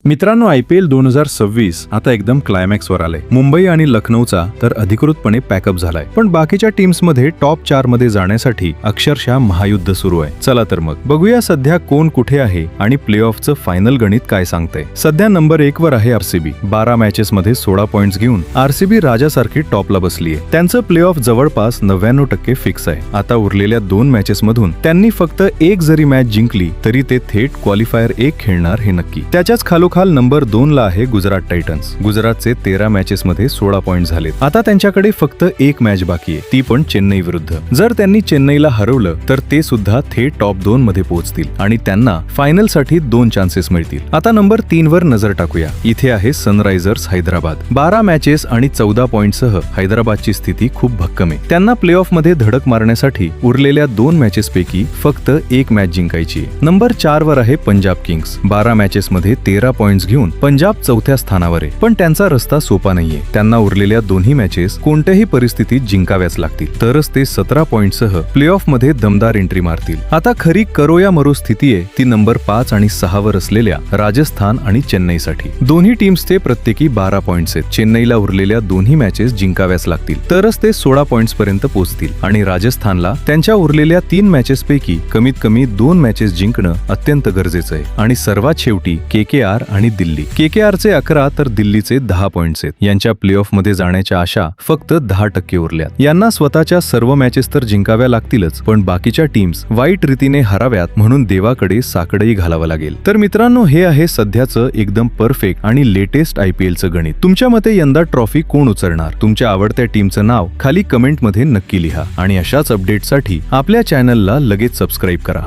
मित्रांनो, IPL 2026 आता एकदम क्लायमॅक्सवर आले. मुंबई आणि लखनौचा तर अधिकृतपणे पॅकअप झालाय, पण बाकीच्या टीम्स मध्ये टॉप 4 मध्ये जाण्यासाठी अक्षरशः महायुद्ध सुरू आहे. चला तर मग बघूया सध्या कोण कुठे आहे आणि प्लेऑफचं फायनल गणित काय सांगतंय. सध्या नंबर 1 वर आहे RCB. 12 मॅचेस मध्ये 16 पॉइंट्स घेऊन RCB राजासारखी टॉपला बसलीये. त्यांचं प्लेऑफ जवळपास 99% फिक्स आहे. आता उरलेल्या 2 मॅचेस मधून त्यांनी फक्त एक जरी मॅच जिंकली तरी ते थेट क्वालिफायर 1 खेळणार हे नक्की. त्याच्याच खालोखाल नंबर 2 ला आहे गुजरात टायटन्स. गुजरातचे 13 मॅचेस मध्ये 16 पॉइंट झालेत. आता त्यांच्याकडे फक्त एक मॅच बाकी आहे, ती पण चेन्नई विरुद्ध. जर त्यांनी चेन्नईला हरवलं तर ते सुद्धा थेट टॉप 2 मध्ये पोहोचतील आणि त्यांना फायनल साठी 2 चान्सेस मिळतील. आता नंबर 3 वर नजर टाकूया. इथे आहे सनरायझर्स हैदराबाद. 12 मॅचेस आणि 14 पॉइंट सह हैदराबादची स्थिती खूप भक्कम आहे. त्यांना प्लेऑफ मध्ये धडक मारण्यासाठी उरलेल्या 2 मॅचेस पैकी फक्त एक मॅच जिंकायची आहे. नंबर 4 वर आहे पंजाब किंग्स. 12 मॅचेस मध्ये 13 पॉइंट्स घेऊन पंजाब 4थ्या स्थानावर आहे, पण त्यांचा रस्ता सोपा नाहीये. त्यांना उरलेल्या दोन्ही मॅचेस कोणत्याही परिस्थितीत जिंकाव्याच लागतील, तरच ते 17 पॉइंट सह प्लेऑफ मध्ये दमदार एंट्री मारतील. आता खरी करो या मरो स्थिती आहे ती नंबर 5 आणि 6 वर असलेल्या राजस्थान आणि चेन्नईसाठी. दोन्ही टीम्सचे प्रत्येकी 12 पॉइंट्स आहेत. चेन्नईला उरलेल्या दोन्ही मॅचेस जिंकाव्याच लागतील, तरच ते 16 पॉइंट्स पर्यंत पोहोचतील आणि राजस्थानला त्यांच्या उरलेल्या 3 मॅचेस पैकी कमीत कमी 2 मॅचेस जिंकणं अत्यंत गरजेचं आहे. आणि सर्वात शेवटी KKR आणि दिल्ली. KKRचे 11 तर दिल्लीचे 10 पॉइंट्स आहेत. यांच्या प्लेऑफ मध्ये जाण्याच्या आशा फक्त 10% उरल्यात. यांना स्वतःच्या सर्व मॅचेस तर जिंकाव्या लागतीलच, पण बाकीच्या टीम्स वाईट रीतीने हराव्यात म्हणून देवाकडे साकडंही घालावं लागेल. तर मित्रांनो, हे आहे सध्याचं एकदम परफेक्ट आणि लेटेस्ट IPLचं गणित. तुमच्या मते यंदा ट्रॉफी कोण उचलणार? तुमच्या आवडत्या टीमचं नाव खाली कमेंट मध्ये नक्की लिहा आणि अशाच अपडेटसाठी आपल्या चॅनलला लगेच सबस्क्राईब करा.